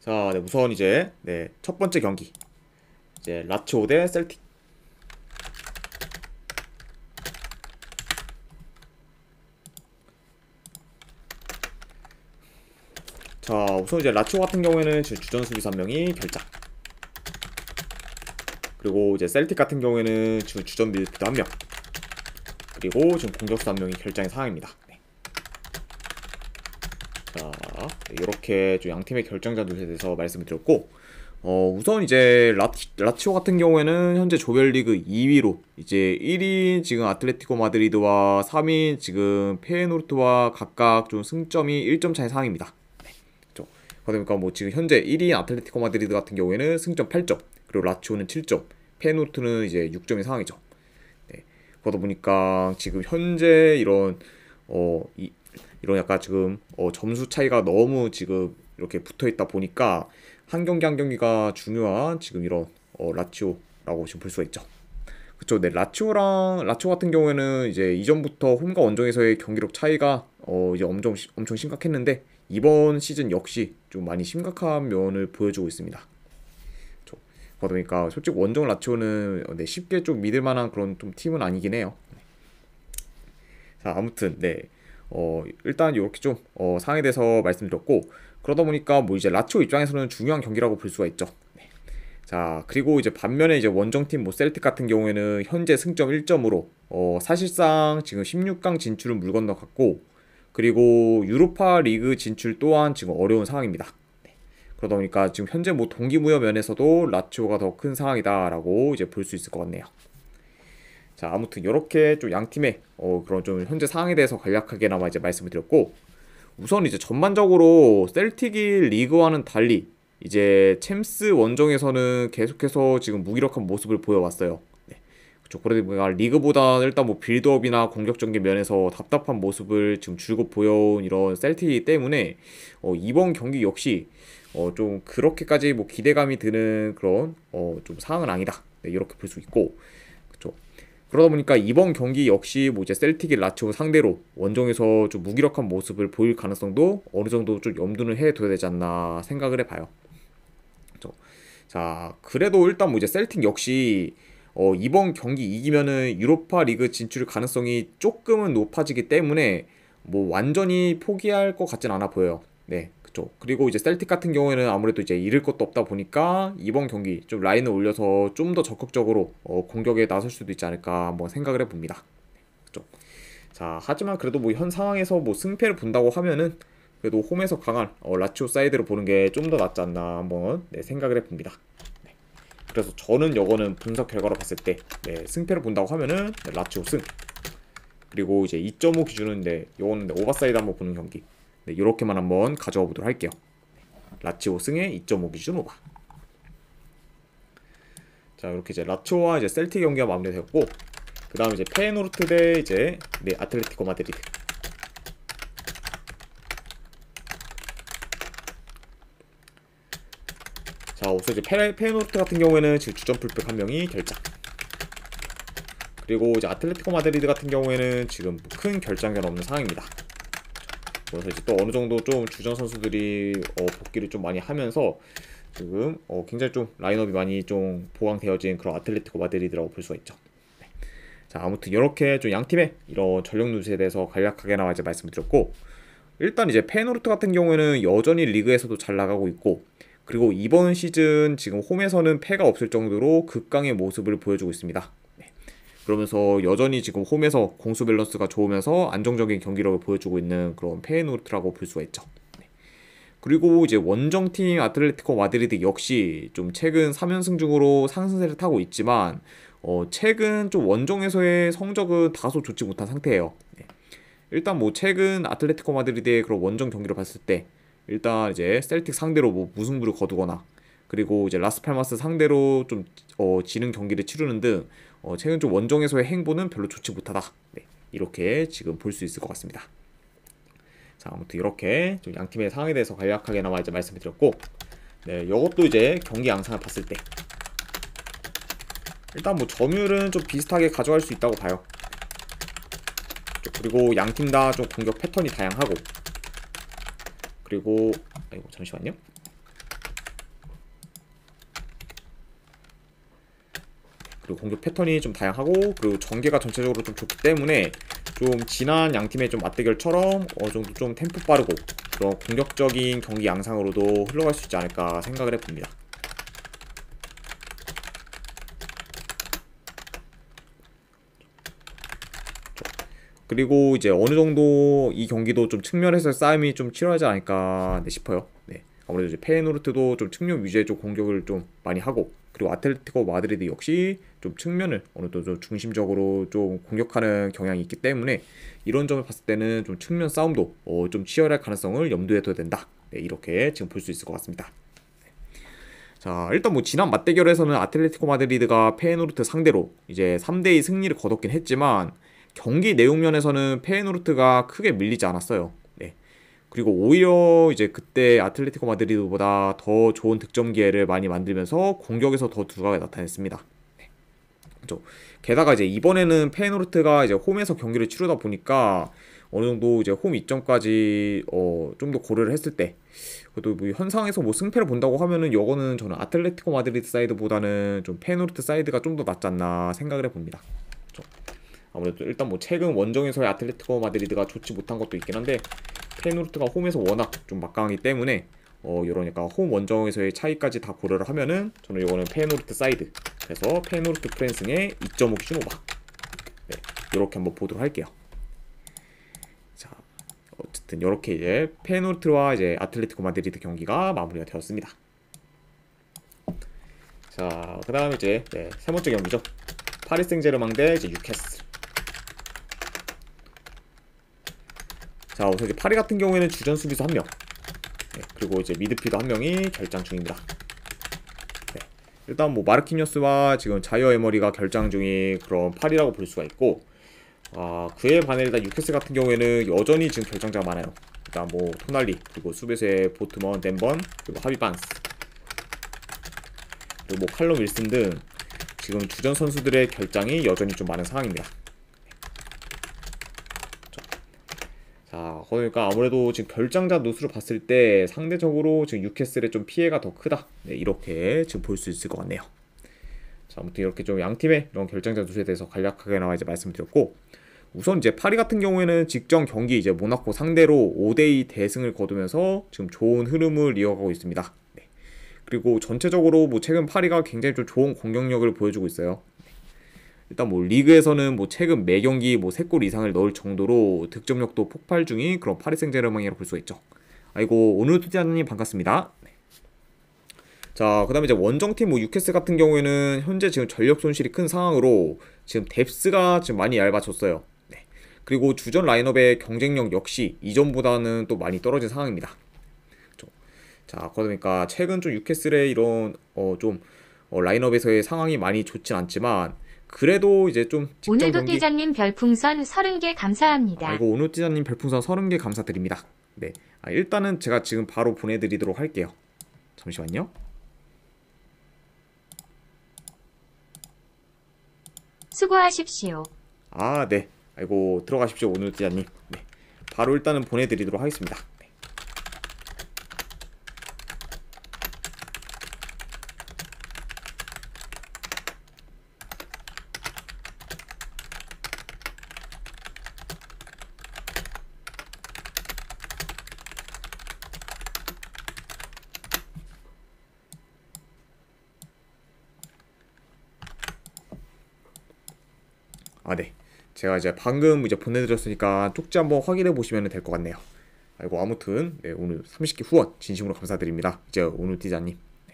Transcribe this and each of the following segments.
자, 네, 우선 이제 첫 번째 경기 이제 라치오 대 셀틱. 자, 우선 이제 라치오 같은 경우에는 지금 주전 수비수 한 명이 결장. 그리고 이제 셀틱 같은 경우에는 지금 주전 미드필더 한 명. 그리고 지금 공격수 한 명이 결장의 상황입니다. 네. 자, 이렇게 좀 양 팀의 결정자 누세에 대해서 말씀을 드렸고, 우선 이제 라치오 같은 경우에는 현재 조별리그 2위로 이제 1위 지금 아틀레티코 마드리드와 3위 지금 페예노르트와 각각 좀 승점이 1점 차의 상황입니다. 네, 그렇죠. 그러니까 뭐 지금 현재 1위 아틀레티코 마드리드 같은 경우에는 승점 8점, 그리고 라치오는 7점, 페예노르트는 이제 6점의 상황이죠. 네, 그러다 보니까 지금 현재 이런 약간 지금 점수 차이가 너무 지금 이렇게 붙어 있다 보니까 한 경기 한 경기가 중요한 지금 이런 라치오라고 지금 볼 수가 있죠. 그쵸. 네, 라치오 같은 경우에는 이제 이전부터 홈과 원정에서의 경기력 차이가 이제 엄청 심각했는데 이번 시즌 역시 좀 많이 심각한 면을 보여주고 있습니다. 그쵸. 그러다 보니까 솔직히 원정 라치오는 네, 쉽게 좀 믿을 만한 그런 좀 팀은 아니긴 해요. 자, 아무튼 네. 일단 이렇게 좀 상황에 대해서 말씀드렸고, 그러다 보니까 뭐 이제 라치오 입장에서는 중요한 경기라고 볼 수가 있죠. 네. 자, 그리고 이제 반면에 이제 원정팀 뭐 셀틱 같은 경우에는 현재 승점 1점으로 사실상 지금 16강 진출은 물 건너갔고, 그리고 유로파 리그 진출 또한 지금 어려운 상황입니다. 네. 그러다 보니까 지금 현재 뭐 동기부여 면에서도 라치오가 더 큰 상황이다라고 이제 볼 수 있을 것 같네요. 자, 아무튼 이렇게 좀 양 팀의 그런 좀 현재 상황에 대해서 간략하게나마 이제 말씀을 드렸고, 우선 이제 전반적으로 셀틱이 리그와는 달리 이제 챔스 원정에서는 계속해서 지금 무기력한 모습을 보여왔어요. 네. 그렇죠. 그러다 보니까 리그보다 일단 뭐 빌드업이나 공격적인 면에서 답답한 모습을 지금 줄곧 보여온 이런 셀틱이기 때문에 이번 경기 역시 좀 그렇게까지 뭐 기대감이 드는 그런 좀 상황은 아니다. 네, 이렇게 볼 수 있고. 그렇죠. 그러다 보니까 이번 경기 역시 뭐 이제 셀틱이 라치오 상대로 원정에서 좀 무기력한 모습을 보일 가능성도 어느 정도 좀 염두는 해둬야 되지 않나 생각을 해봐요. 그렇죠. 자, 그래도 일단 뭐 이제 셀틱 역시 이번 경기 이기면은 유로파 리그 진출 가능성이 조금은 높아지기 때문에 뭐 완전히 포기할 것 같진 않아 보여요. 네, 그쵸. 그리고 이제 셀틱 같은 경우에는 아무래도 이제 잃을 것도 없다 보니까 이번 경기 좀 라인을 올려서 좀 더 적극적으로 공격에 나설 수도 있지 않을까 한번 생각을 해봅니다. 그쵸. 자, 하지만 그래도 뭐 현 상황에서 뭐 승패를 본다고 하면은 그래도 홈에서 강한 라치오 사이드를 보는 게 좀 더 낫지 않나 한번 생각을 해봅니다. 네. 그래서 저는 요거는 분석 결과로 봤을 때 승패를 본다고 하면은 라치오 승. 그리고 이제 2.5 기준은 요거는 오버사이드 한번 보는 경기. 네, 이렇게만 한번 가져와 보도록 할게요. 라치오 승의 2.5 기준 오바. 자, 이렇게 이제 라치오와 이제 셀틱 경기가 마무리되었고, 그 다음 이제 페예노르트 대 이제 아틀레티코 마드리드. 자, 우선 이제 페예노르트 같은 경우에는 지금 주전 풀백 한 명이 결장. 그리고 이제 아틀레티코 마드리드 같은 경우에는 지금 큰 결장견 없는 상황입니다. 그래서 이제 또 어느 정도 좀 주전 선수들이 복귀를 좀 많이 하면서 지금 굉장히 좀 라인업이 많이 좀 보강되어진 그런 아틀레티코 마드리드라고 볼 수가 있죠. 네. 자, 아무튼 이렇게 좀 양 팀의 이런 전력 누수에 대해서 간략하게나마 이제 말씀을 드렸고, 일단 이제 페노르트 같은 경우에는 여전히 리그에서도 잘 나가고 있고, 그리고 이번 시즌 지금 홈에서는 패가 없을 정도로 극강의 모습을 보여주고 있습니다. 그러면서 여전히 지금 홈에서 공수 밸런스가 좋으면서 안정적인 경기력을 보여주고 있는 그런 페예노르트라고 볼 수가 있죠. 네. 그리고 이제 원정팀 아틀레티코 마드리드 역시 좀 최근 3연승 중으로 상승세를 타고 있지만 최근 좀 원정에서의 성적은 다소 좋지 못한 상태예요. 네. 일단 뭐 최근 아틀레티코 마드리드의 그런 원정 경기를 봤을 때 일단 이제 셀틱 상대로 뭐 무승부를 거두거나, 그리고 이제 라스팔마스 상대로 좀 지는 경기를 치르는 등 최근 좀 원정에서의 행보는 별로 좋지 못하다. 네, 이렇게 지금 볼 수 있을 것 같습니다. 자, 아무튼 이렇게 좀 양 팀의 상황에 대해서 간략하게나마 이제 말씀을 드렸고, 네, 이것도 이제 경기 양상을 봤을 때 일단 뭐 점유율은 좀 비슷하게 가져갈 수 있다고 봐요. 그리고 양 팀 다 좀 공격 패턴이 다양하고, 그리고 아이고 잠시만요. 그리고 공격 패턴이 좀 다양하고 그리고 전개가 전체적으로 좀 좋기 때문에 좀 지난 양팀의 좀 맞대결처럼 어느 정도 좀 템포 빠르고 그런 공격적인 경기 양상으로도 흘러갈 수 있지 않을까 생각을 해봅니다. 그리고 이제 어느 정도 이 경기도 좀 측면에서 싸움이 좀 치열하지 않을까 싶어요. 네. 아무래도 이제 페이노르트도 좀 측면 위주의 좀 공격을 좀 많이 하고 그리고 아틀레티코 마드리드 역시 좀 측면을 어느 정도 좀 중심적으로 좀 공격하는 경향이 있기 때문에 이런 점을 봤을 때는 좀 측면 싸움도 좀 치열할 가능성을 염두에 둬야 된다. 네, 이렇게 지금 볼 수 있을 것 같습니다. 자, 일단 뭐 지난 맞대결에서는 아틀레티코 마드리드가 페이노르트 상대로 이제 3대2 승리를 거뒀긴 했지만 경기 내용 면에서는 페이노르트가 크게 밀리지 않았어요. 네. 그리고 오히려 이제 그때 아틀레티코 마드리드보다 더 좋은 득점 기회를 많이 만들면서 공격에서 더 두각을 나타냈습니다. 네. 그렇죠. 게다가 이제 이번에는 페이노르트가 이제 홈에서 경기를 치르다 보니까 어느 정도 이제 홈 이점까지 좀 더 고려를 했을 때 그래도 뭐 현상에서 뭐 승패를 본다고 하면은 이거는 저는 아틀레티코 마드리드 사이드보다는 좀 페이노르트 사이드가 좀 더 낫지 않나 생각을 해봅니다. 그렇죠. 아무래도 일단 뭐 최근 원정에서의 아틀레티코 마드리드가 좋지 못한 것도 있긴 한데 페이노르트가 홈에서 워낙 좀 막강하기 때문에 이러니까 홈 원정에서의 차이까지 다 고려를 하면은 저는 이거는 페이노르트 사이드 그래서 페이노르트 프랜승의 2.5 기준 오바 네, 이렇게 한번 보도록 할게요. 자, 어쨌든 이렇게 이제 페이노르트와 이제 아틀레티코 마드리드 경기가 마무리가 되었습니다. 자, 그 다음에 이제 세 번째 경기죠. 파리 생제르맹 대 이제 뉴캐슬. 자, 우선 이제 파리 같은 경우에는 주전 수비수 1명 네, 그리고 이제 미드필더 1명이 결장 중입니다. 네, 일단 뭐 마르키뉴스와 지금 자이어 에머리가 결장 중인 그런 파리라고 볼 수가 있고 그에 반해 일단 뉴캐슬 같은 경우에는 여전히 지금 결장자가 많아요. 일단 뭐 토날리 그리고 수비수의 보트먼, 덴번 그리고 하비 반스 그리고 뭐 칼럼 윌슨 등 지금 주전 선수들의 결장이 여전히 좀 많은 상황입니다. 자, 그러니까 아무래도 지금 결장자 누수를 봤을 때 상대적으로 지금 뉴캐슬의 좀 피해가 더 크다. 네, 이렇게 지금 볼 수 있을 것 같네요. 자, 아무튼 이렇게 좀 양팀의 이런 결장자 누수에 대해서 간략하게나마 이제 말씀드렸고, 우선 이제 파리 같은 경우에는 직전 경기 이제 모나코 상대로 5대2 대승을 거두면서 지금 좋은 흐름을 이어가고 있습니다. 네. 그리고 전체적으로 뭐 최근 파리가 굉장히 좀 좋은 공격력을 보여주고 있어요. 일단 뭐 리그에서는 뭐 최근 매 경기 뭐 3골 이상을 넣을 정도로 득점력도 폭발 중인 그런 파리 생제르맹이라고 볼 수가 있죠. 아이고 오늘 투자님 반갑습니다. 네. 자, 그다음에 이제 원정팀 뭐 뉴캐슬 같은 경우에는 현재 지금 전력 손실이 큰 상황으로 지금 뎁스가 지금 많이 얇아졌어요. 네. 그리고 주전 라인업의 경쟁력 역시 이전보다는 또 많이 떨어진 상황입니다. 그렇죠. 자, 그러니까 최근 좀 뉴캐슬의 이런 라인업에서의 상황이 많이 좋진 않지만 그래도 이제 좀 직전 오늘도 띠자님 별풍선 30개 감사합니다. 아이고 오늘 띠자님 별풍선 30개 감사드립니다. 네, 일단은 제가 지금 바로 보내드리도록 할게요. 잠시만요. 수고하십시오. 네. 아이고 들어가십시오 오늘 띠자님. 네, 바로 일단은 보내드리도록 하겠습니다. 네. 제가 이제 방금 이제 보내드렸으니까 쪽지 한번 확인해 보시면 될 것 같네요. 아이고 아무튼 네, 오늘 30개 후원 진심으로 감사드립니다. 이제 오늘 디자님. 네.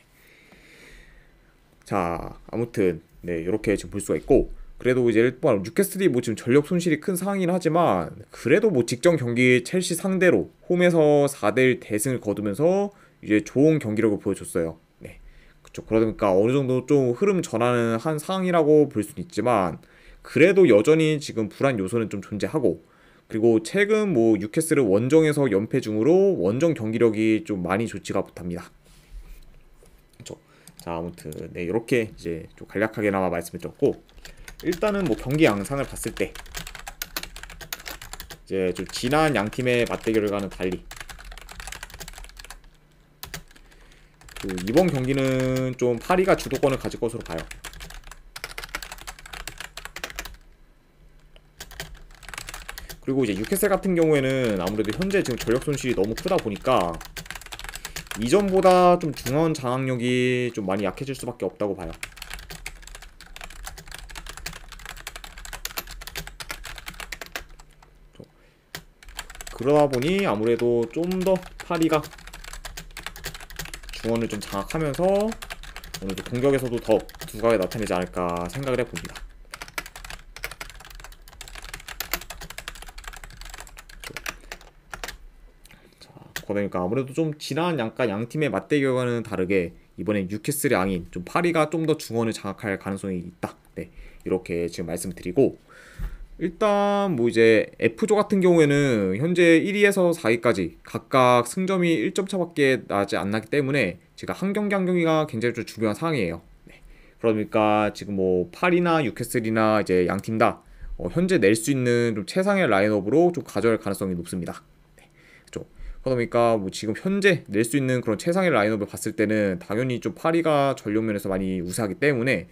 자, 아무튼 네 이렇게 지금 볼 수가 있고 그래도 이제 일단 뉴캐슬이 뭐 지금 전력 손실이 큰 상황이긴 하지만 그래도 뭐 직전 경기 첼시 상대로 홈에서 4대1 대승을 거두면서 이제 좋은 경기력을 보여줬어요. 네. 그렇죠. 그러니까 어느 정도 좀 흐름 전환을 한 상황이라고 볼 수는 있지만 그래도 여전히 지금 불안 요소는 좀 존재하고 그리고 최근 뭐 뉴캐슬은 원정에서 연패 중으로 원정 경기력이 좀 많이 좋지가 못합니다. 그렇죠. 자, 아무튼 네 이렇게 이제 좀 간략하게나마 말씀을 드렸고 일단은 뭐 경기 양상을 봤을 때 이제 좀 지난 양 팀의 맞대결과는 달리 이번 경기는 좀 파리가 주도권을 가질 것으로 봐요. 그리고 이제 뉴캐슬 같은 경우에는 아무래도 현재 지금 전력 손실이 너무 크다 보니까 이전보다 좀 중원 장악력이 좀 많이 약해질 수밖에 없다고 봐요. 그러다 보니 아무래도 좀 더 파리가 중원을 좀 장악하면서 어느 정도 공격에서도 더 두각이 나타내지 않을까 생각을 해봅니다. 자, 그러니까 아무래도 좀 지난 약간 양 팀의 맞대결과는 다르게 이번에 뉴캐슬의 양인 좀 파리가 좀 더 중원을 장악할 가능성이 있다. 네, 이렇게 지금 말씀드리고, 일단 뭐 이제 F조 같은 경우에는 현재 1위에서 4위까지 각각 승점이 1점 차밖에 나지 않았기 때문에 제가 한 경기 한 경기가 굉장히 좀 중요한 상황이에요. 네. 그러니까 지금 뭐 파리나 뉴캐슬이나 이제 양 팀 다 현재 낼 수 있는 좀 최상의 라인업으로 좀 가져갈 가능성이 높습니다. 네. 그렇죠. 그러다 보니까 뭐 지금 현재 낼 수 있는 그런 최상의 라인업을 봤을 때는 당연히 좀 파리가 전력 면에서 많이 우세하기 때문에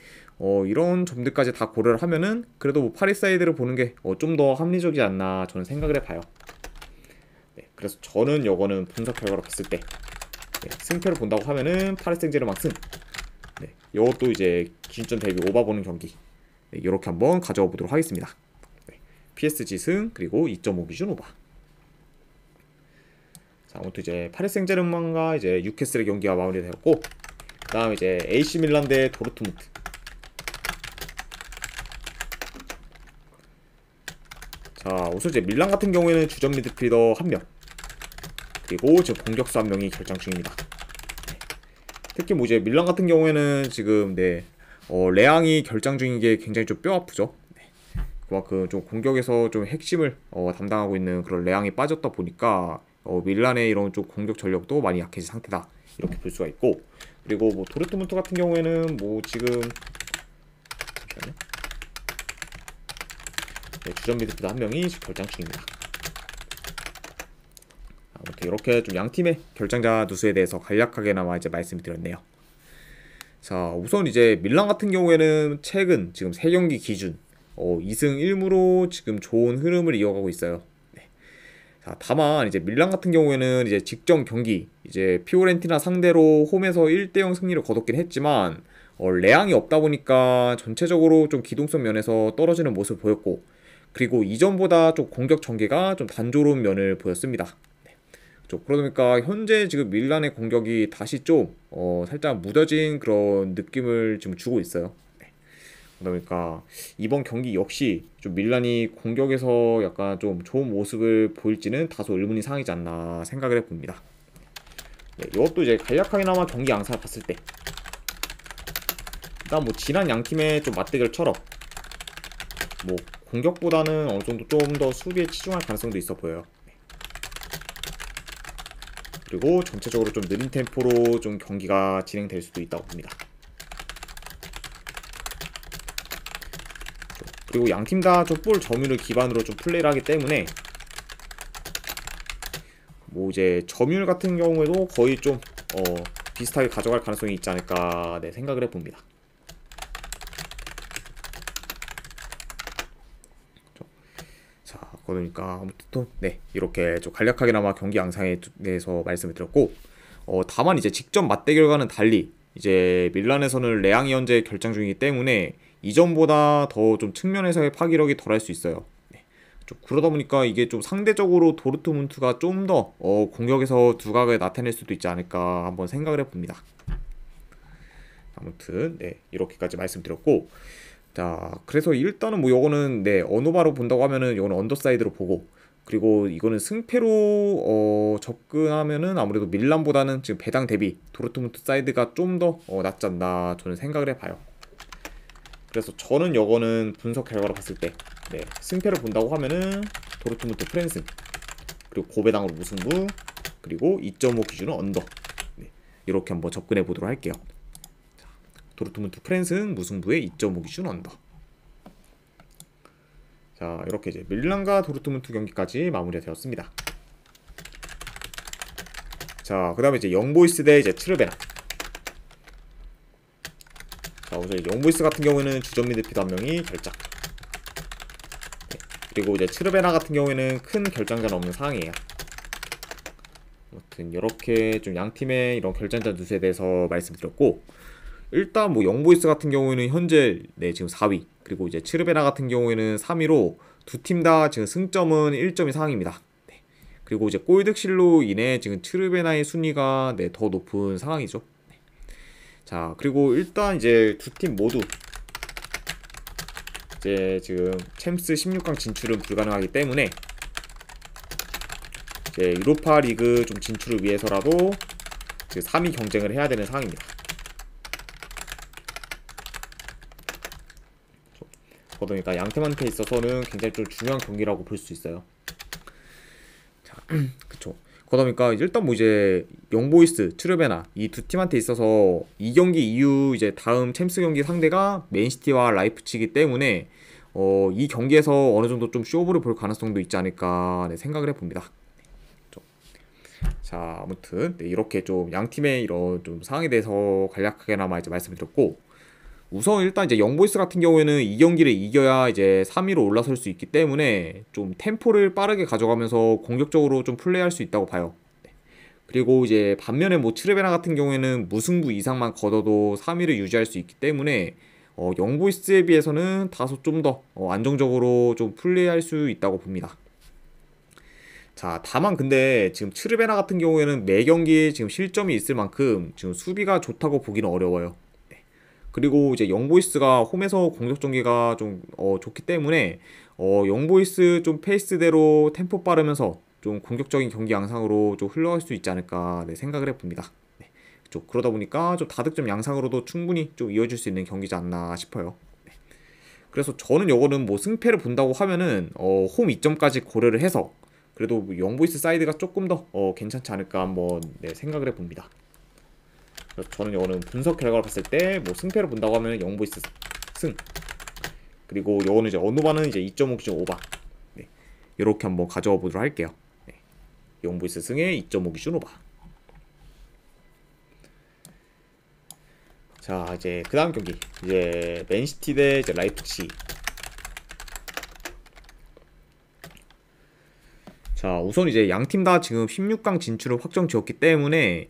이런 점들까지 다 고려를 하면은 그래도 뭐 파리 사이드를 보는 게 좀 더 합리적이지 않나 저는 생각을 해봐요. 네, 그래서 저는 요거는 분석 결과로 봤을 때 네, 승패를 본다고 하면은 파리 생제르맹 승. 네, 요것도 이제 기준점 대비 오바 보는 경기. 네, 이렇게 한번 가져와 보도록 하겠습니다. 네, PSG 승 그리고 2.5 기준 오바. 자, 아무튼 이제 파리 생제르맹과 이제 뉴캐슬의 경기가 마무리되었고, 그다음 이제 AC 밀란 대 도르트문트. 자, 우선 이제 밀란 같은 경우에는 주전 미드필더 1명, 그리고 지금 공격수 1명이 결장 중입니다. 네. 특히 뭐 이제 밀란 같은 경우에는 지금 레앙이 결장 중인 게 굉장히 좀 뼈 아프죠. 네. 그만큼 좀 공격에서 좀 핵심을 담당하고 있는 그런 레앙이 빠졌다 보니까 밀란의 이런 좀 공격 전력도 많이 약해진 상태다, 이렇게 볼 수가 있고, 그리고 뭐 도르트문트 같은 경우에는 뭐 지금 네, 주전 미드필더 1명이 결장 중입니다. 아무튼 이렇게 좀 양 팀의 결장자 누수에 대해서 간략하게나마 이제 말씀을 드렸네요. 자, 우선 이제 밀란 같은 경우에는 최근 지금 3경기 기준 2승 1무로 지금 좋은 흐름을 이어가고 있어요. 네. 자, 다만 이제 밀란 같은 경우에는 이제 직전 경기 이제 피오렌티나 상대로 홈에서 1대0 승리를 거뒀긴 했지만 레앙이 없다 보니까 전체적으로 좀 기동성 면에서 떨어지는 모습을 보였고, 그리고 이전보다 좀 공격 전개가 좀 단조로운 면을 보였습니다. 네. 그러다 보니까 현재 지금 밀란의 공격이 다시 좀 살짝 무뎌진 그런 느낌을 지금 주고 있어요. 네. 그러다 보니까 이번 경기 역시 좀 밀란이 공격에서 약간 좀 좋은 모습을 보일지는 다소 의문이 상하지 않나 생각을 해봅니다. 네, 이것도 이제 간략하게나마 경기 양상을 봤을 때 일단 뭐 지난 양 팀의 좀 맞대결처럼 뭐 공격보다는 어느 정도 좀 더 수비에 치중할 가능성도 있어 보여요. 네. 그리고 전체적으로 좀 느린 템포로 좀 경기가 진행될 수도 있다고 봅니다. 그리고 양 팀 다 좀 볼 점유를 기반으로 좀 플레이를 하기 때문에 뭐 이제 점유율 같은 경우에도 거의 좀 비슷하게 가져갈 가능성이 있지 않을까 생각을 해봅니다. 그러니까 아무튼 이렇게 좀 간략하게나마 경기 양상에 대해서 말씀을 드렸고, 다만 이제 직전 맞대결과는 달리 이제 밀란에서는 레앙이 현재 결장 중이기 때문에 이전보다 더 좀 측면에서의 파괴력이 덜할 수 있어요. 네. 좀 그러다 보니까 이게 좀 상대적으로 도르트문트가 좀 더 공격에서 두각을 나타낼 수도 있지 않을까 한번 생각을 해봅니다. 아무튼 이렇게까지 말씀드렸고, 자, 그래서 일단은 뭐 요거는 어느 바로 본다고 하면은 요거는 언더사이드로 보고, 그리고 이거는 승패로 접근하면은 아무래도 밀란보다는 지금 배당 대비 도르트문트 사이드가 좀 더 낫지 않나 저는 생각을 해봐요. 그래서 저는 요거는 분석 결과로 봤을 때 승패를 본다고 하면은 도르트문트 프랜승, 그리고 고배당으로 무승부, 그리고 2.5 기준은 언더, 이렇게 한번 접근해 보도록 할게요. 도르트문트 프랜승 무승부의 2.5 기준 언더. 자, 이렇게 이제 밀란과 도르트문트 경기까지 마무리가 되었습니다. 자, 그 다음에 이제 영보이스 대 이제 트르베나. 자, 우선 영보이스 같은 경우에는 주전 미드필더 1명이 결장. 그리고 이제 츠르베나 같은 경우에는 큰 결장자는 없는 상황이에요. 아무튼 이렇게 좀 양팀의 이런 결장자 누수에 대해서 말씀드렸고, 일단 뭐 영보이스 같은 경우에는 현재 네 지금 4위, 그리고 이제 츠르베나 같은 경우에는 3위로 두 팀 다 지금 승점은 1점의 상황입니다. 네. 그리고 이제 골득실로 인해 지금 츠르베나의 순위가 네 더 높은 상황이죠. 네. 자, 그리고 일단 이제 두 팀 모두 이제 지금 챔스 16강 진출은 불가능하기 때문에 이제 유로파 리그 좀 진출을 위해서라도 그 3위 경쟁을 해야 되는 상황입니다. 그러니까 양팀한테 있어서는 굉장히 좀 중요한 경기라고 볼 수 있어요. 자, 그쵸. 그러다 보니까 일단 뭐 이제 영보이스, 트르베나 이 두 팀한테 있어서 이 경기 이후 이제 다음 챔스 경기 상대가 맨시티와 라이프치기 때문에 이 경기에서 어느 정도 좀 쇼부를 볼 가능성도 있지 않을까 네, 생각을 해봅니다. 자, 아무튼 네, 이렇게 좀 양 팀의 이런 좀 상황에 대해서 간략하게나마 이제 말씀드렸고, 우선 일단 이제 영보이스 같은 경우에는 이 경기를 이겨야 이제 3위로 올라설 수 있기 때문에 좀 템포를 빠르게 가져가면서 공격적으로 좀 플레이할 수 있다고 봐요. 네. 그리고 이제 반면에 뭐 츠르베나 같은 경우에는 무승부 이상만 거둬도 3위를 유지할 수 있기 때문에 영보이스에 비해서는 다소 좀 더 안정적으로 좀 플레이할 수 있다고 봅니다. 자, 다만 근데 지금 츠르베나 같은 경우에는 매 경기에 지금 실점이 있을 만큼 지금 수비가 좋다고 보기는 어려워요. 그리고 이제 영보이스가 홈에서 공격 전개가 좀 좋기 때문에 영보이스 좀 페이스대로 템포 빠르면서 좀 공격적인 경기 양상으로 좀 흘러갈 수 있지 않을까 네, 생각을 해봅니다. 네. 좀 그러다 보니까 좀 다득점 양상으로도 충분히 좀 이어질 수 있는 경기지 않나 싶어요. 네. 그래서 저는 요거는 뭐 승패를 본다고 하면은 홈 2점까지 고려를 해서 그래도 뭐 영보이스 사이드가 조금 더 괜찮지 않을까 한번 네, 생각을 해봅니다. 그래서 저는 이거는 분석 결과를 봤을 때 뭐 승패를 본다고 하면 영보이스 승, 그리고 이거는 이제 언오바는 이제 2.5 기준 오바, 네, 이렇게 한번 가져와 보도록 할게요. 네. 영보이스 승에 2.5 기준 오바. 자, 이제 그 다음 경기 이제 맨시티 대 이제 라이프치히. 자, 우선 이제 양 팀 다 지금 16강 진출을 확정 지었기 때문에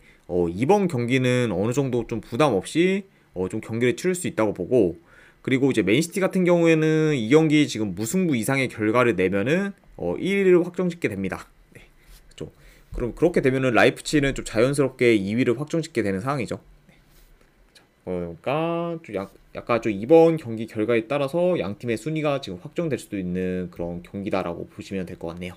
이번 경기는 어느 정도 좀 부담 없이 좀 경기를 치를 수 있다고 보고, 그리고 이제 맨시티 같은 경우에는 이 경기 지금 무승부 이상의 결과를 내면은 1위를 확정짓게 됩니다. 네, 그렇죠. 그럼 그렇게 되면은 라이프치히는 좀 자연스럽게 2위를 확정짓게 되는 상황이죠. 네. 그러니까 좀 약간 좀 이번 경기 결과에 따라서 양 팀의 순위가 지금 확정될 수도 있는 그런 경기다라고 보시면 될 것 같네요.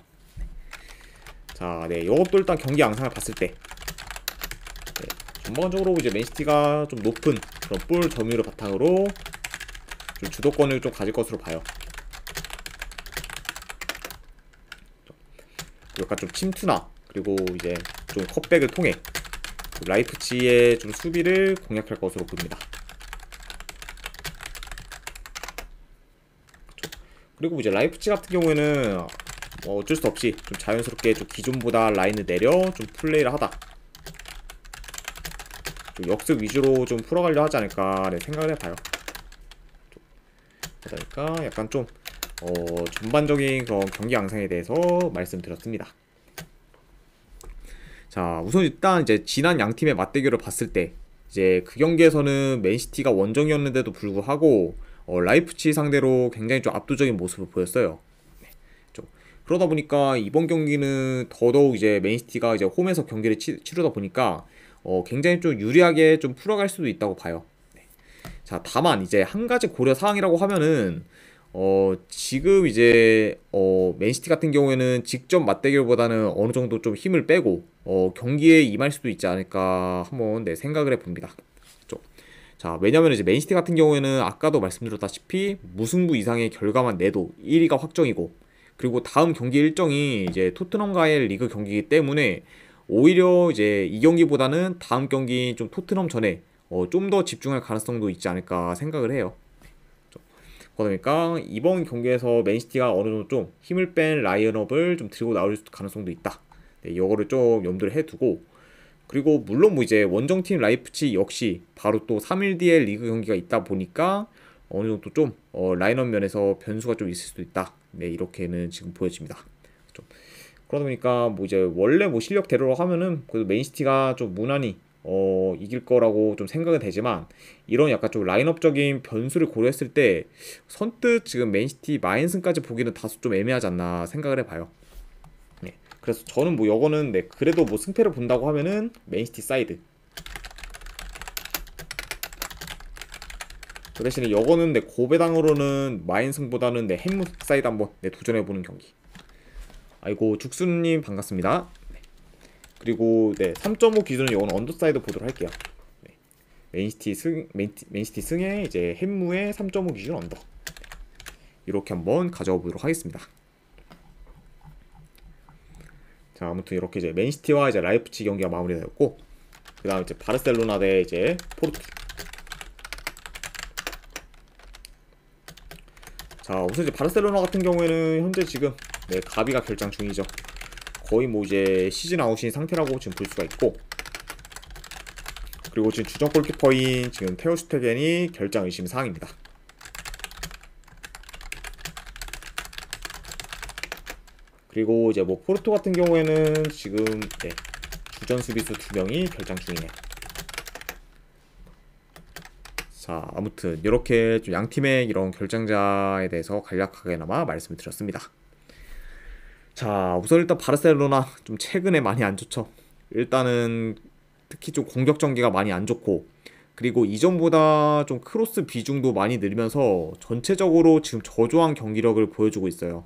자, 네, 이것도 일단 경기 양상을 봤을 때 네, 전반적으로 이제 맨시티가 좀 높은 그런 볼 점유율을 바탕으로 좀 주도권을 좀 가질 것으로 봐요. 약간 좀 침투나 그리고 이제 좀 컵백을 통해 라이프치히의 좀 수비를 공략할 것으로 보입니다. 그리고 이제 라이프치히 같은 경우에는 어쩔 수 없이 좀 자연스럽게 좀 기존보다 라인을 내려 좀 플레이를 하다 좀 역습 위주로 좀 풀어가려 하지 않을까 네, 생각을 해봐요. 그러니까 약간 좀 전반적인 그런 경기 양상에 대해서 말씀드렸습니다. 자, 우선 일단 이제 지난 양 팀의 맞대결을 봤을 때 이제 그 경기에서는 맨시티가 원정이었는데도 불구하고 라이프치히 상대로 굉장히 좀 압도적인 모습을 보였어요. 그러다 보니까 이번 경기는 더더욱 이제 맨시티가 이제 홈에서 경기를 치르다 보니까 굉장히 좀 유리하게 좀 풀어갈 수도 있다고 봐요. 네. 자, 다만 이제 한 가지 고려 사항이라고 하면은 지금 이제 맨시티 같은 경우에는 직접 맞대결보다는 어느 정도 좀 힘을 빼고 경기에 임할 수도 있지 않을까 한번 네, 생각을 해봅니다. 그렇죠? 자, 왜냐면 이제 맨시티 같은 경우에는 아까도 말씀드렸다시피 무승부 이상의 결과만 내도 1위가 확정이고, 그리고 다음 경기 일정이 이제 토트넘과의 리그 경기이기 때문에 오히려 이제 이 경기보다는 다음 경기 좀 토트넘 전에 좀 더 집중할 가능성도 있지 않을까 생각을 해요. 그러니까 이번 경기에서 맨시티가 어느 정도 좀 힘을 뺀 라인업을 좀 들고 나올 가능성도 있다. 네, 이거를 좀 염두를 해두고, 그리고 물론 뭐 이제 원정팀 라이프치히 역시 바로 또 3일 뒤에 리그 경기가 있다 보니까 어느 정도 좀 라인업 면에서 변수가 좀 있을 수도 있다. 네, 이렇게는 지금 보여집니다. 좀 그러다 보니까 뭐 이제 원래 뭐 실력대로 하면은 그래도 맨시티가 좀 무난히 이길 거라고 좀 생각은 되지만 이런 약간 좀 라인업적인 변수를 고려했을 때 선뜻 지금 맨시티 마인슨까지 보기는 다소 좀 애매하지 않나 생각을 해봐요. 네, 그래서 저는 뭐 이거는 네, 그래도 뭐 승패를 본다고 하면은 맨시티 사이드. 그 대신에 이거는 네, 고배당으로는 마인승보다는 네, 햄무 사이드 한번 네, 도전해보는 경기. 아이고 죽순님 반갑습니다. 네. 그리고 네 3.5 기준은 이건 언더사이드 보도록 할게요. 네. 맨시티 승에 이제 햄무의 3.5 기준 언더. 이렇게 한번 가져와 보도록 하겠습니다. 자 아무튼 이렇게 이제 맨시티와 이제 라이프치 경기가 마무리되었고 그 다음 이제 바르셀로나 대 이제 포르투. 자 우선 이제 바르셀로나 같은 경우에는 현재 지금 네 가비가 결장 중이죠. 거의 뭐 이제 시즌 아웃인 상태라고 지금 볼 수가 있고 그리고 지금 주전 골키퍼인 지금 테오 슈테겐이 결장 의심 사항입니다. 그리고 이제 뭐 포르투 같은 경우에는 지금 네, 주전 수비수 2명이 결장 중이네요. 자 아무튼 이렇게 좀 양팀의 이런 결장자에 대해서 간략하게나마 말씀을 드렸습니다. 자 우선 일단 바르셀로나 좀 최근에 많이 안 좋죠. 일단은 특히 좀 공격 전개가 많이 안 좋고 그리고 이전보다 좀 크로스 비중도 많이 늘면서 전체적으로 지금 저조한 경기력을 보여주고 있어요.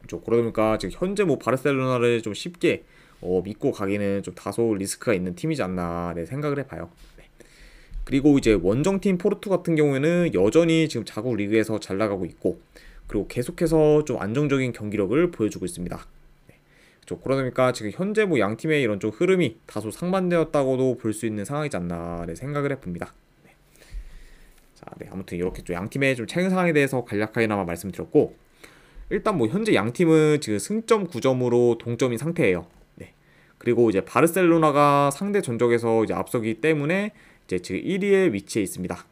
그러다 보니까 지금 현재 뭐 바르셀로나를 좀 쉽게 믿고 가기는 좀 다소 리스크가 있는 팀이지 않나 네, 생각을 해봐요. 그리고 이제 원정팀 포르투 같은 경우에는 여전히 지금 자국 리그에서 잘 나가고 있고 그리고 계속해서 좀 안정적인 경기력을 보여주고 있습니다. 네. 그러다 보니까 지금 현재 뭐 양 팀의 이런 좀 흐름이 다소 상반되었다고도 볼 수 있는 상황이지 않나 네, 생각을 해봅니다. 네. 자, 네, 아무튼 이렇게 좀 양 팀의 좀 최근 상황에 대해서 간략하게나마 말씀드렸고 일단 뭐 현재 양 팀은 지금 승점 9점으로 동점인 상태예요. 네. 그리고 이제 바르셀로나가 상대 전적에서 이제 앞서기 때문에 이제 지금 1위에 위치해 있습니다.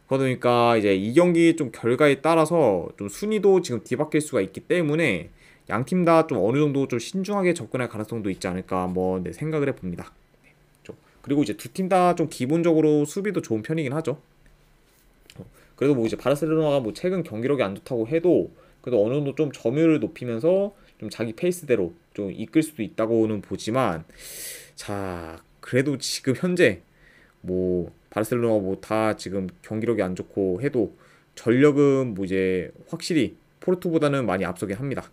그러다 보니까 이제 이 경기 좀 결과에 따라서 좀 순위도 지금 뒤바뀔 수가 있기 때문에 양 팀 다 좀 어느 정도 좀 신중하게 접근할 가능성도 있지 않을까 한번 네, 생각을 해봅니다. 그리고 이제 두 팀 다 좀 기본적으로 수비도 좋은 편이긴 하죠. 그래도 뭐 이제 바르셀로나가 뭐 최근 경기력이 안 좋다고 해도 그래도 어느 정도 좀 점유율을 높이면서 좀 자기 페이스대로 좀 이끌 수도 있다고는 보지만 자 그래도 지금 현재 뭐 바르셀로나 뭐 다 지금 경기력이 안 좋고 해도 전력은 뭐 이제 확실히 포르투보다는 많이 앞서긴 합니다.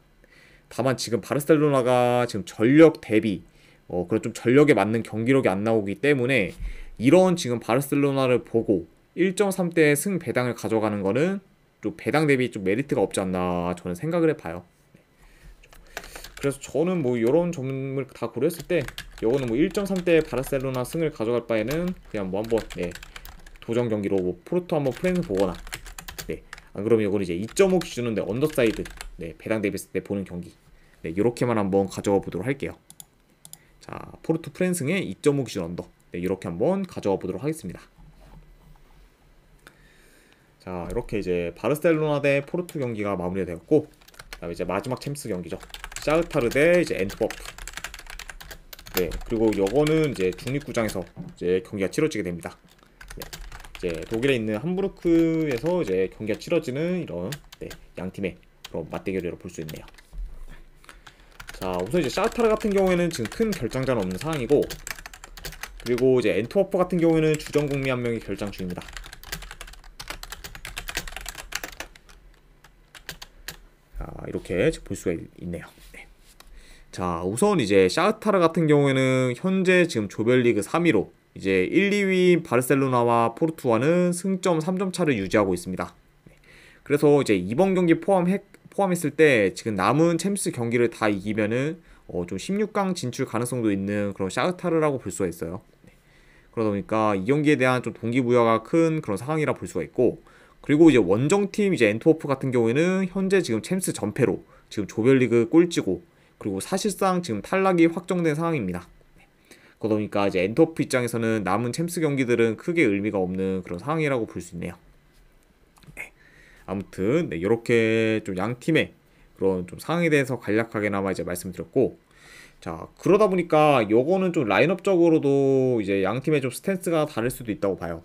다만 지금 바르셀로나가 지금 전력 대비 그런 좀 전력에 맞는 경기력이 안 나오기 때문에 이런 지금 바르셀로나를 보고 1.3대 승 배당을 가져가는 거는 좀 배당 대비 좀 메리트가 없지 않나 저는 생각을 해봐요. 그래서 저는 뭐 이런 점을 다 고려했을 때 이거는 뭐 1.3대 바르셀로나 승을 가져갈 바에는 그냥 뭐 한번 네, 도전 경기로 뭐 포르투 한번 플랜을 보거나 네, 안 그러면 이거는 이제 2.5 기준은 네, 언더사이드 네, 배당 대비했을 때 보는 경기 네, 이렇게만 한번 가져가 보도록 할게요. 자 포르투 프랜승의 2.5 기준 언더 네, 이렇게 한번 가져가 보도록 하겠습니다. 자 이렇게 이제 바르셀로나 대 포르투 경기가 마무리가 되었고 그다음에 이제 마지막 챔스 경기죠. 샤흐타르 대 이제 엔트워프. 네 그리고 요거는 이제 중립구장에서 이제 경기가 치러지게 됩니다. 네, 이제 독일에 있는 함부르크에서 이제 경기가 치러지는 이런 네, 양 팀의 그런 맞대결이라고 볼 수 있네요. 자 우선 이제 샤흐타르 같은 경우에는 지금 큰 결장자는 없는 상황이고 그리고 이제 엔트워프 같은 경우에는 주전 국미 한 명이 결장 중입니다. 자 이렇게 볼 수가 있네요. 네. 자 우선 이제 샤흐타르 같은 경우에는 현재 지금 조별리그 3위로 이제 1, 2위인 바르셀로나와 포르투와는 승점 3점 차를 유지하고 있습니다. 네. 그래서 이제 이번 경기 포함했을 때 지금 남은 챔스 경기를 다 이기면은 좀 16강 진출 가능성도 있는 그런 샤흐타르라고 볼 수가 있어요. 네. 그러다 보니까 이 경기에 대한 좀 동기부여가 큰 그런 상황이라 볼 수가 있고 그리고 이제 원정팀 이제 엔트워프 같은 경우에는 현재 지금 챔스 전패로 지금 조별리그 꼴찌고 그리고 사실상 지금 탈락이 확정된 상황입니다. 네. 그러다 보니까 이제 엔트워프 입장에서는 남은 챔스 경기들은 크게 의미가 없는 그런 상황이라고 볼 수 있네요. 네. 아무튼 네, 이렇게 좀 양 팀의 그런 좀 상황에 대해서 간략하게나마 이제 말씀드렸고, 자 그러다 보니까 요거는 좀 라인업적으로도 이제 양 팀의 좀 스탠스가 다를 수도 있다고 봐요.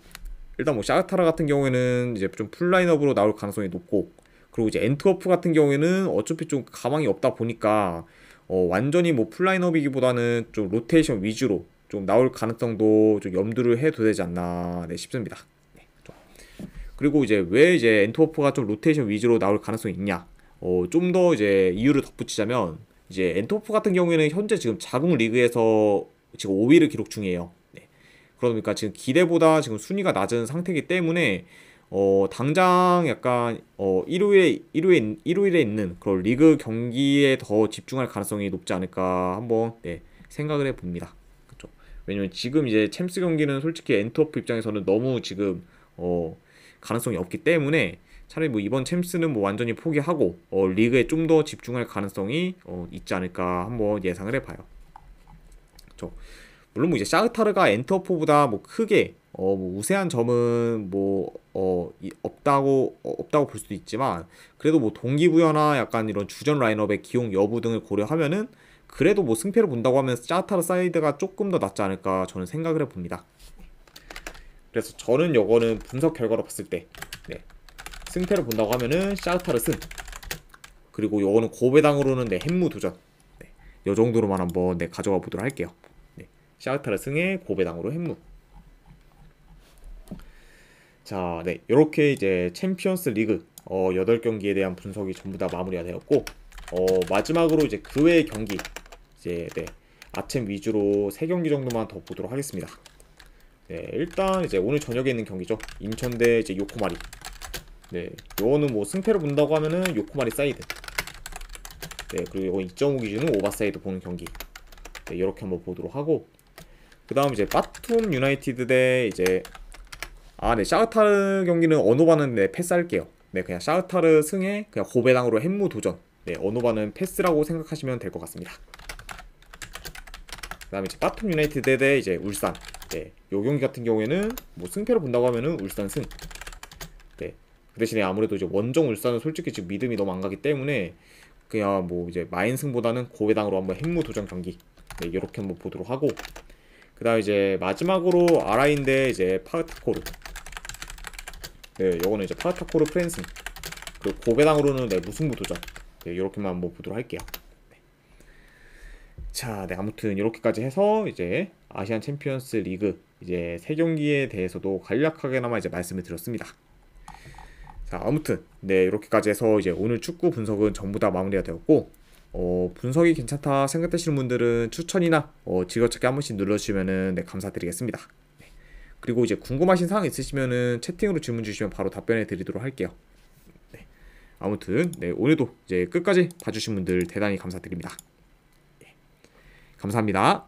일단 뭐 샤흐타르 같은 경우에는 이제 좀 풀 라인업으로 나올 가능성이 높고, 그리고 이제 엔트워프 같은 경우에는 어차피 좀 가망이 없다 보니까 완전히 뭐 풀 라인업이기보다는 좀 로테이션 위주로 좀 나올 가능성도 좀 염두를 해둬야 되지 않나 네, 싶습니다. 네, 그렇죠. 그리고 이제 왜 이제 엔트워프가 좀 로테이션 위주로 나올 가능성이 있냐? 좀 더 이제 이유를 덧붙이자면, 이제 엔트워프 같은 경우에는 현재 지금 자국 리그에서 지금 5위를 기록 중이에요. 네. 그러다 보니까 지금 기대보다 지금 순위가 낮은 상태이기 때문에 당장 약간 1위에 있는 그런 리그 경기에 더 집중할 가능성이 높지 않을까 한번 네, 생각을 해봅니다. 그렇죠. 왜냐면 지금 이제 챔스 경기는 솔직히 엔트워프 입장에서는 너무 지금 가능성이 없기 때문에 차라리 뭐 이번 챔스는 뭐 완전히 포기하고 리그에 좀 더 집중할 가능성이 있지 않을까 한번 예상을 해봐요. 그렇죠. 물론 뭐 이제 샤흐타르가 엔터포보다 뭐 크게 뭐 우세한 점은 뭐 없다고 볼 수도 있지만, 그래도 뭐 동기부여나 약간 이런 주전 라인업의 기용 여부 등을 고려하면은 그래도 뭐 승패를 본다고 하면 샤흐타르 사이드가 조금 더 낫지 않을까 저는 생각을 해봅니다. 그래서 저는 요거는 분석 결과로 봤을 때 네, 승패를 본다고 하면은 샤흐타르 승, 그리고 요거는 고배당으로는 네, 햄무 도전, 네, 요 정도로만 한번 네, 가져가 보도록 할게요. 샤흐타르 승의 고배당으로 햄무. 자, 네, 이렇게 이제 챔피언스 리그 8경기에 대한 분석이 전부 다 마무리가 되었고, 마지막으로 이제 그 외의 경기 이제 네, 아챔 위주로 3경기 정도만 더 보도록 하겠습니다. 네, 일단 이제 오늘 저녁에 있는 경기죠. 인천 대 이제 요코마리. 네, 요거는 뭐 승패를 본다고 하면은 요코마리 사이드. 네, 그리고 이거 2.5 기준은 오버사이드 보는 경기. 네, 이렇게 한번 보도록 하고, 그 다음 이제 바툼 유나이티드 대 이제 네, 샤흐타르 경기는 언어바는 네, 패스할게요. 네, 그냥 샤흐타르 승에 그냥 고배당으로 햄무 도전. 네, 언어바는 패스라고 생각하시면 될 것 같습니다. 그 다음에 이제 바툼 유나이티드 대 이제 울산. 네, 요 경기 같은 경우에는 뭐 승패를 본다고 하면은 울산 승. 네, 그 대신에 아무래도 이제 원정 울산은 솔직히 지금 믿음이 너무 안 가기 때문에 그냥 뭐 이제 마인 승보다는 고배당으로 한번 햄무 도전 경기. 네, 이렇게 한번 보도록 하고, 그 다음 이제 마지막으로 아라인데 이제 파르타코르. 네, 요거는 이제 파르타코르 프랜승. 그리고 고배당으로는 네, 무승부 도전. 네, 요렇게만 한번 보도록 할게요. 네. 자, 네, 아무튼 이렇게까지 해서 이제 아시안 챔피언스 리그 이제 3경기에 대해서도 간략하게나마 이제 말씀을 드렸습니다. 자, 아무튼 네, 이렇게까지 해서 이제 오늘 축구 분석은 전부 다 마무리가 되었고, 분석이 괜찮다 생각되시는 분들은 추천이나 지그재그 한 번씩 눌러주시면은 네, 감사드리겠습니다. 네. 그리고 이제 궁금하신 사항 있으시면은 채팅으로 질문 주시면 바로 답변해 드리도록 할게요. 네. 아무튼 네, 오늘도 이제 끝까지 봐주신 분들 대단히 감사드립니다. 네. 감사합니다.